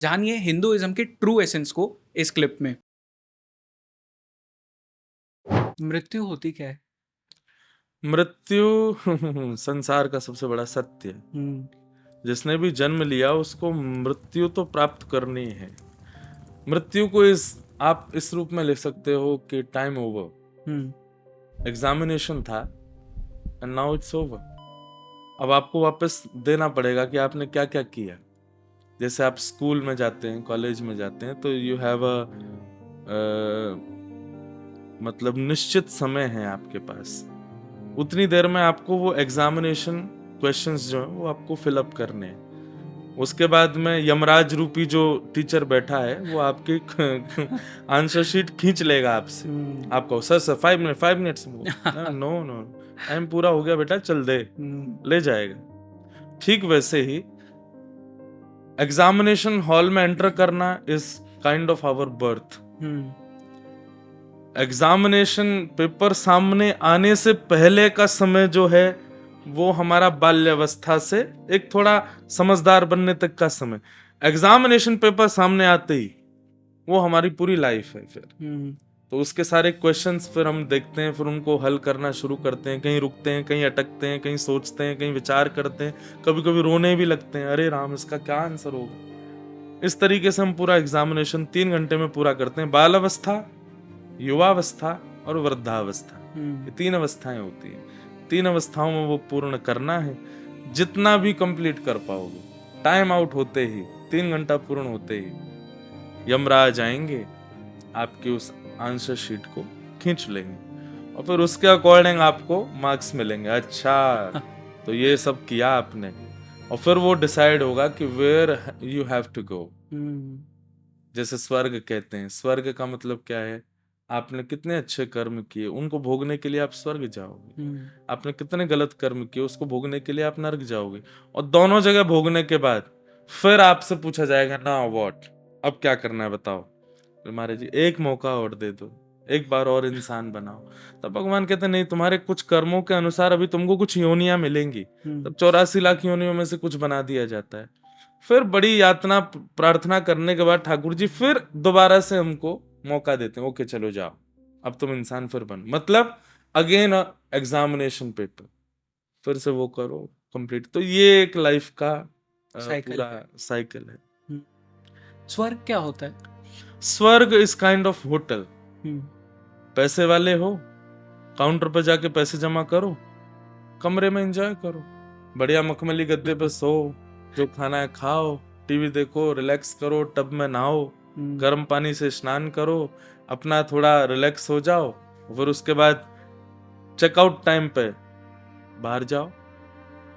जानिए हिंदुइज्म के true essence को इस क्लिप में। मृत्यु होती क्या है? मृत्यु संसार का सबसे बड़ा सत्य है। जिसने भी जन्म लिया उसको मृत्यु तो प्राप्त करनी है। मृत्यु को आप इस रूप में लिख सकते हो कि टाइम ओवर, एग्जामिनेशन था एंड नाउ इट्स ओवर। अब आपको वापस देना पड़ेगा कि आपने क्या क्या किया। जैसे आप स्कूल में जाते हैं, कॉलेज में जाते हैं, तो यू हैव मतलब निश्चित समय है आपके पास। उतनी देर में आपको वो एग्जामिनेशन क्वेश्चंस जो है वो आपको फिलअप करने हैं। उसके बाद में यमराज रूपी जो टीचर बैठा है वो आपकी आंसर शीट खींच लेगा आपसे। आपको sir 5 minutes no no time पूरा हो गया बेटा, चल दे, ले जाएगा। ठीक वैसे ही एग्जामिनेशन हॉल में एंटर करना is kind of our birth. Examination paper सामने आने से पहले का समय जो है वो हमारा बाल्यावस्था से एक थोड़ा समझदार बनने तक का समय। एग्जामिनेशन पेपर सामने आते ही वो हमारी पूरी लाइफ है फिर। तो उसके सारे क्वेश्चंस फिर हम देखते हैं, फिर उनको हल करना शुरू करते हैं। कहीं रुकते हैं, कहीं अटकते हैं, कहीं सोचते हैं, कहीं विचार करते हैं, कभी कभी रोने भी लगते हैं, अरे राम इसका क्या आंसर होगा। इस तरीके से हम पूरा एग्जामिनेशन 3 घंटे में पूरा करते हैं। बालावस्था, युवावस्था और वृद्धावस्था, ये 3 अवस्थाएं होती हैं। 3 अवस्थाओं में वो पूर्ण करना है। जितना भी कंप्लीट कर पाओगे, टाइम आउट होते ही, 3 घंटा पूर्ण होते ही यमराज आएंगे, आपकी उस आंसर शीट को खींच लेंगे और फिर उसके अकॉर्डिंग आपको मार्क्स मिलेंगे। अच्छा तो ये सब किया आपने, और फिर वो डिसाइड होगा कि where you have to go. जैसे स्वर्ग कहते हैं, स्वर्ग का मतलब क्या है? आपने कितने अच्छे कर्म किए, उनको भोगने के लिए आप स्वर्ग जाओगे। आपने कितने गलत कर्म किए, उसको भोगने के लिए आप नरक जाओगे। और दोनों जगह भोगने के बाद फिर आपसे पूछा जाएगा ना व्हाट, अब क्या करना है बताओ। महाराज जी एक मौका और दे दो, एक बार और इंसान बनाओ। तब भगवान कहते नहीं, तुम्हारे कुछ कर्मों के अनुसार अभी तुमको कुछ योनियां मिलेंगी। तब 84 लाख योनियों में से कुछ बना दिया जाता है। फिर बड़ी यातना प्रार्थना करने के बाद ठाकुर जी फिर दोबारा से हमको मौका देते हैं, ओके चलो जाओ, अब तुम इंसान फिर बनो। मतलब अगेन एग्जामिनेशन पेपर, फिर से वो करो कंप्लीट। तो ये एक लाइफ का पूरा साइकिल है। स्वर्ग क्या होता है? स्वर्ग इज काइंड ऑफ होटल। पैसे वाले हो, काउंटर पर जाके पैसे जमा करो, कमरे में एंजॉय करो, बढ़िया मखमली गद्दे पे सो, जो खाना है खाओ, टीवी देखो, रिलैक्स करो, टब में नहाओ, गर्म पानी से स्नान करो, अपना थोड़ा रिलैक्स हो जाओ, फिर उसके बाद चेकआउट टाइम पे बाहर जाओ।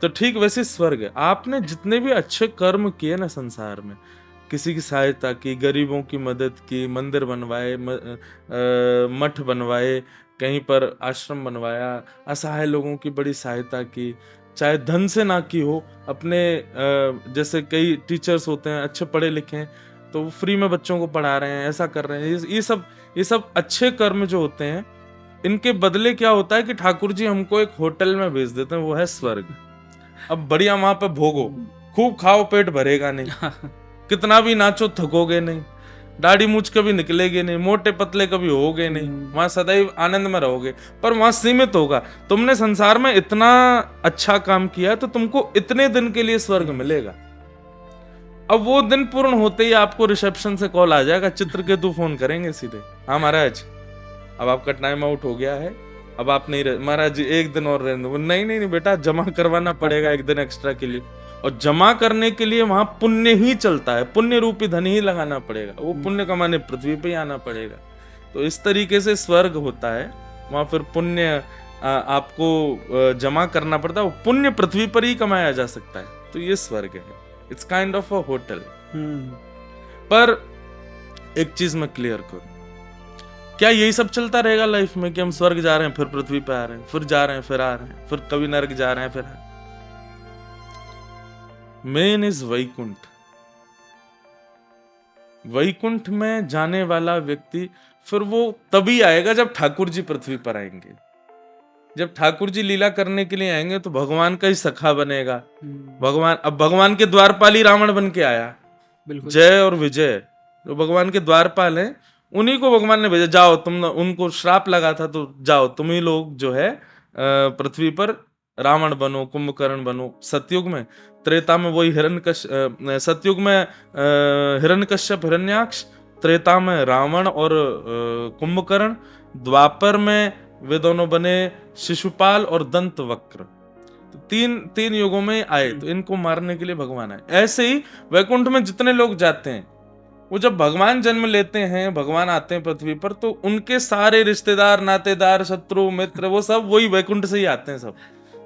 तो ठीक वैसे स्वर्ग है। आपने जितने भी अच्छे कर्म किए ना संसार में, किसी की सहायता की, गरीबों की मदद की, मंदिर बनवाए, मठ बनवाए, कहीं पर आश्रम बनवाया, असहाय लोगों की बड़ी सहायता की, चाहे धन से ना की हो, अपने जैसे कई टीचर्स होते हैं अच्छे पढ़े लिखे हैं तो वो फ्री में बच्चों को पढ़ा रहे हैं, ऐसा कर रहे हैं। ये सब अच्छे कर्म जो होते हैं, इनके बदले क्या होता है कि ठाकुर जी हमको एक होटल में भेज देते हैं, वो है स्वर्ग। अब बढ़िया वहां पे भोगो, खूब खाओ, पेट भरेगा नहीं, कितना भी नाचो थकोगे नहीं, दाढ़ी मूछ कभी निकलेगी नहीं, मोटे पतले कभी होगे नहीं, वहां सदैव आनंद में रहोगे। पर वहां सीमित होगा, तुमने संसार में इतना अच्छा काम किया तो तुमको इतने दिन के लिए स्वर्ग मिलेगा। अब वो दिन पूर्ण होते ही आपको रिसेप्शन से कॉल आ जाएगा, चित्रकेतु फोन करेंगे सीधे, हाँ महाराज अब आपका टाइम आउट हो गया है, अब आप नहीं रहे। महाराज जी एक दिन और रहने दो। नहीं नहीं नहीं बेटा, जमा करवाना पड़ेगा एक दिन एक्स्ट्रा के लिए, और जमा करने के लिए वहां पुण्य ही चलता है, पुण्य रूपी धन ही लगाना पड़ेगा, वो पुण्य कमाने पृथ्वी पे ही आना पड़ेगा। तो इस तरीके से स्वर्ग होता है, वहां फिर पुण्य आपको जमा करना पड़ता है, वो पुण्य पृथ्वी पर ही कमाया जा सकता है। तो ये स्वर्ग है, it's kind of a hotel. पर एक चीज मैं क्लियर करूं, क्या यही सब चलता रहेगा लाइफ में कि हम स्वर्ग जा रहे हैं फिर पृथ्वी पे आ रहे हैं, फिर जा रहे हैं फिर आ रहे हैं, फिर कभी नरक जा रहे हैं फिर आ रहे हैं? Main is Vaikuntha. वैकुंठ में जाने वाला व्यक्ति फिर वो तभी आएगा जब ठाकुर जी पृथ्वी पर आएंगे। जब ठाकुर जी लीला करने के लिए आएंगे तो भगवान का ही सखा बनेगा। भगवान, अब भगवान के द्वारपाल ही रावण बन के आया, बिल्कुल। जय और विजय जो भगवान के द्वारपाल हैं, उन्हीं को भगवान ने भेजा, जाओ तुम, उनको श्राप लगा था तो जाओ तुम ही लोग जो है पृथ्वी पर रावण बनो, कुंभकर्ण बनो। सतयुग में, त्रेता में वही सतयुग में हिरण्यकश्यप हिरण्याक्ष, त्रेता में रावण और कुंभकर्ण, द्वापर में वे दोनों बने शिशुपाल और दंत वक्र। तो तीन युगों में आए, तो इनको मारने के लिए भगवान आए। ऐसे ही वैकुंठ में जितने लोग जाते हैं, वो जब भगवान जन्म लेते हैं, भगवान आते हैं पृथ्वी पर, तो उनके सारे रिश्तेदार, नातेदार, शत्रु, मित्र, वो सब वही वैकुंठ से ही आते हैं सब।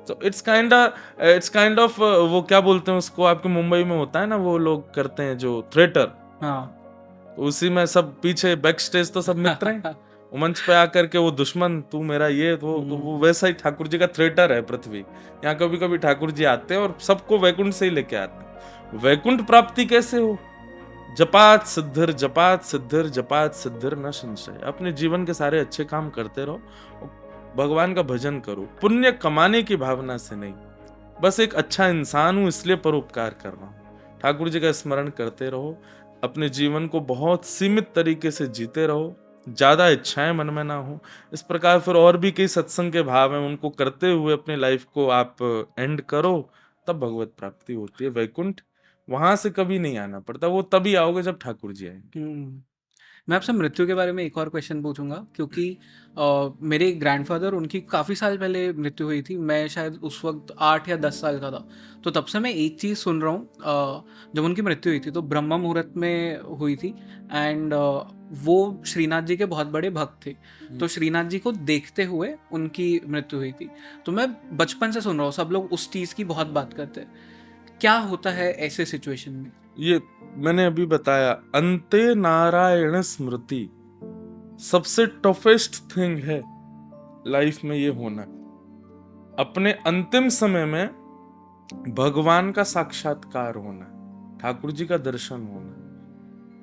तो इट्स काइंड ऑफ वो क्या बोलते हैं उसको, आपके मुंबई में होता है ना, वो लोग करते हैं जो थिएटर, हाँ। उसी में सब पीछे बैक स्टेज तो सब मित्र हैं, वो मंच पे आकर के वो दुश्मन, तू मेरा ये तो वो वैसा ही ठाकुर जी का थिएटर है पृथ्वी। यहाँ कभी कभी ठाकुर जी आते हैं और सबको वैकुंठ से ही लेके आते हैं। वैकुंठ प्राप्ति कैसे हो? जपात सिद्धिर, जपात सिद्धिर, जपात सिद्धिर न संशय। अपने जीवन के सारे अच्छे काम करते रहो, भगवान का भजन करो, पुण्य कमाने की भावना से नहीं, बस एक अच्छा इंसान हूं इसलिए परोपकार कर रहा हूं। ठाकुर जी का स्मरण करते रहो, अपने जीवन को बहुत सीमित तरीके से जीते रहो, ज्यादा इच्छाएं मन में ना हो। इस प्रकार फिर और भी कई सत्संग के भाव हैं, उनको करते हुए अपनी लाइफ को आप एंड करो, तब भगवत प्राप्ति होती है। वैकुंठ वहां से कभी नहीं आना पड़ता, वो तभी आओगे जब ठाकुर जी आएंगे। मैं आपसे मृत्यु के बारे में एक और क्वेश्चन पूछूंगा, क्योंकि मेरे ग्रैंडफादर, उनकी काफ़ी साल पहले मृत्यु हुई थी। मैं शायद उस वक्त 8 या 10 साल का था। तो तब से मैं एक चीज़ सुन रहा हूँ, जब उनकी मृत्यु हुई थी तो ब्रह्म मुहूर्त में हुई थी। एंड वो श्रीनाथ जी के बहुत बड़े भक्त थे, तो श्रीनाथ जी को देखते हुए उनकी मृत्यु हुई थी। तो मैं बचपन से सुन रहा हूँ, सब लोग उस चीज़ की बहुत बात करते हैं। क्या होता है ऐसे सिचुएशन में? ये मैंने अभी बताया, अंते नारायण स्मृति सबसे टफेस्ट थिंग है लाइफ में, ये होना अपने अंतिम समय में भगवान का साक्षात्कार होना, ठाकुर जी का दर्शन होना।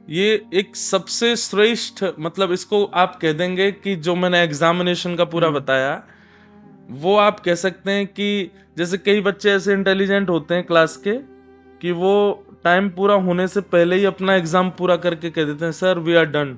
ये एक सबसे श्रेष्ठ, मतलब इसको आप कह देंगे कि जो मैंने एग्जामिनेशन का पूरा बताया, वो आप कह सकते हैं कि जैसे कई बच्चे ऐसे इंटेलिजेंट होते हैं क्लास के कि वो टाइम पूरा होने से पहले ही अपना एग्जाम पूरा करके कह देते हैं सर वी आर डन,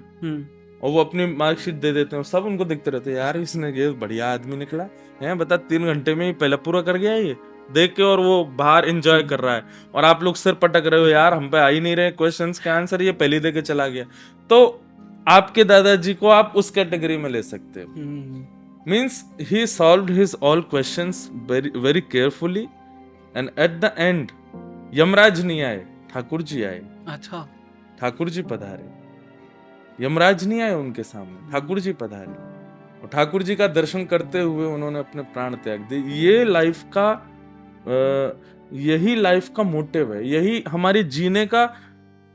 और वो अपनी मार्कशीट दे देते हैं। सब उनको देखते रहते हैं, यार इसने ये बढ़िया आदमी निकला है, बता 3 घंटे में ही पहले पूरा कर गया ये, देख के, और वो बाहर एंजॉय कर रहा है, और आप लोग सिर पटक रहे हो, यार हम पे आ ही नहीं रहे क्वेश्चंस के आंसर, ये पहले दे के चला गया। तो आपके दादाजी को आप उस कैटेगरी में ले सकते हो। Means he solved his all questions very very carefully, and at the end Yamraj नहीं आए, ठाकुर जी आए। अच्छा, ठाकुर जी पधारे, यमराज नहीं आए उनके सामने, ठाकुर जी पधारे, और ठाकुर जी का दर्शन करते हुए उन्होंने अपने प्राण त्याग दिए। ये लाइफ का यही लाइफ का मोटिव है, यही हमारी जीने का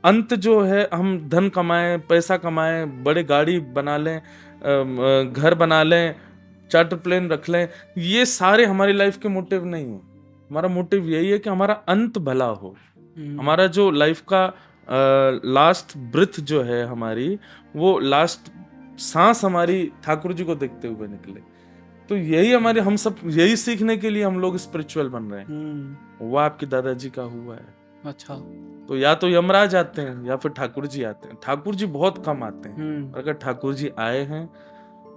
अंत जो है। हम धन कमाएं, पैसा कमाएं, बड़े गाड़ी बना लें, घर बना लें, चार्टर प्लेन रख लें, ये सारे हमारी लाइफ के मोटिव नहीं है। हमारा मोटिव यही है कि हमारा अंत भला हो, हमारा जो लाइफ का लास्ट ब्रिथ जो है हमारी, वो लास्ट सांस हमारी ठाकुर जी को देखते हुए निकले। तो यही हमारे, हम सब यही सीखने के लिए हम लोग स्पिरिचुअल बन रहे हैं। वो आपके दादाजी का हुआ है। अच्छा, तो या तो यमराज आते हैं या फिर ठाकुर जी आते हैं। ठाकुर जी बहुत कम आते हैं, अगर ठाकुर जी आए हैं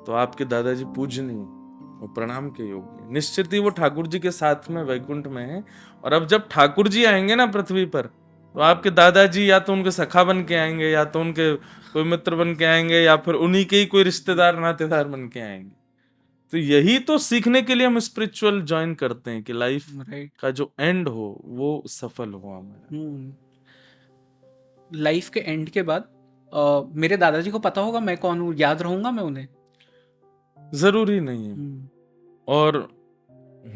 तो आपके दादाजी पूजनीय, वो प्रणाम के योग्य, निश्चित ही वो ठाकुर जी के साथ में वैकुंठ में है। और अब जब ठाकुर जी आएंगे ना पृथ्वी पर, तो आपके दादाजी या तो उनके सखा बन के आएंगे, या तो उनके कोई मित्र बन के आएंगे, या फिर उन्हीं के ही कोई रिश्तेदार नातेदार बन के आएंगे। तो यही तो सीखने के लिए हम स्पिरिचुअल ज्वाइन करते हैं कि लाइफ का जो एंड हो वो सफल हो हमारा। लाइफ के एंड के बाद मेरे दादाजी को पता होगा मैं कौन हूँ, याद रहूंगा मैं उन्हें? जरूरी नहीं है, और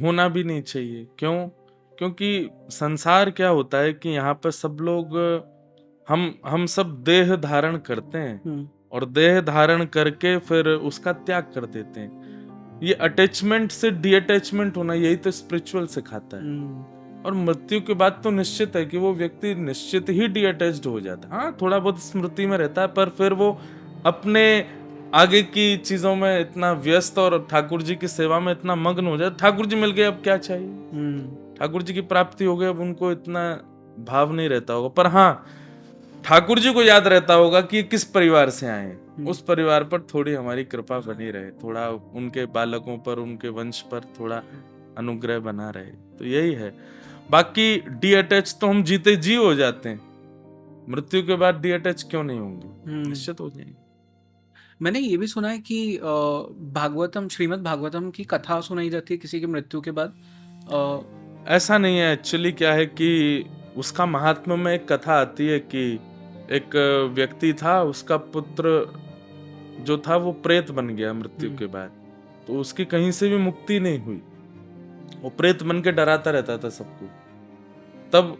होना भी नहीं चाहिए। क्यों? क्योंकि संसार क्या होता है कि यहाँ पर सब लोग, हम सब देह धारण करते हैं, और देह धारण करके फिर उसका त्याग कर देते हैं। ये अटैचमेंट से डी अटैचमेंट होना, यही तो स्पिरिचुअल सिखाता है। और मृत्यु के बाद तो निश्चित है कि वो व्यक्ति निश्चित ही डी अटैच्ड हो जाता है। हाँ, थोड़ा बहुत स्मृति में रहता है, पर फिर वो अपने आगे की चीजों में इतना व्यस्त और ठाकुर जी की सेवा में इतना मग्न हो जाता। ठाकुर जी मिल गए, अब क्या चाहिए, ठाकुर जी की प्राप्ति हो गई, अब उनको इतना भाव नहीं रहता होगा। पर हाँ, ठाकुर जी को याद रहता होगा कि ये किस परिवार से आए हैं, हम्म। उस परिवार पर थोड़ी हमारी कृपा बनी रहे, थोड़ा उनके बालकों पर, उनके वंश पर थोड़ा अनुग्रह बना रहे, तो यही है। बाकी डी अटैच तो हम जीते जी हो जाते हैं, मृत्यु के बाद डी अटैच क्यों नहीं होंगे, निश्चित हो जाएंगे। मैंने ये भी सुना है कि भागवतम, श्रीमद् भागवतम की कथा सुनाई जाती है किसी की मृत्यु के बाद। ऐसा नहीं है, एक्चुअली क्या है कि उसका महात्म्य में एक कथा आती है कि एक व्यक्ति था, उसका पुत्र जो था वो प्रेत बन गया मृत्यु के बाद, तो उसकी कहीं से भी मुक्ति नहीं हुई, वो प्रेत बन के डराता रहता था सबको। तब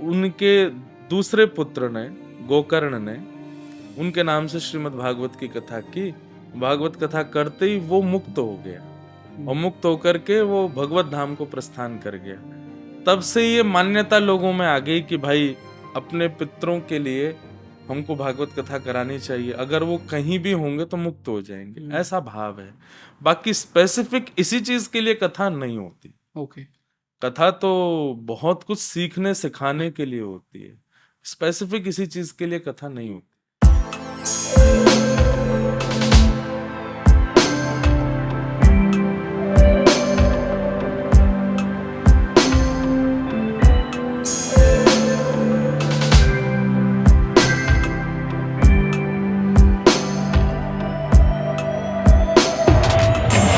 उनके दूसरे पुत्र ने, गोकर्ण ने, उनके नाम से श्रीमद् भागवत की कथा की। भागवत कथा करते ही वो मुक्त हो गया, और मुक्त होकर के वो भगवत धाम को प्रस्थान कर गया। तब से ये मान्यता लोगों में आ गई कि भाई अपने पितरों के लिए हमको भागवत कथा करानी चाहिए, अगर वो कहीं भी होंगे तो मुक्त हो जाएंगे, ऐसा भाव है। बाकी स्पेसिफिक इसी चीज के लिए कथा नहीं होती। ओके। कथा तो बहुत कुछ सीखने सिखाने के लिए होती है, स्पेसिफिक इसी चीज के लिए कथा नहीं होती।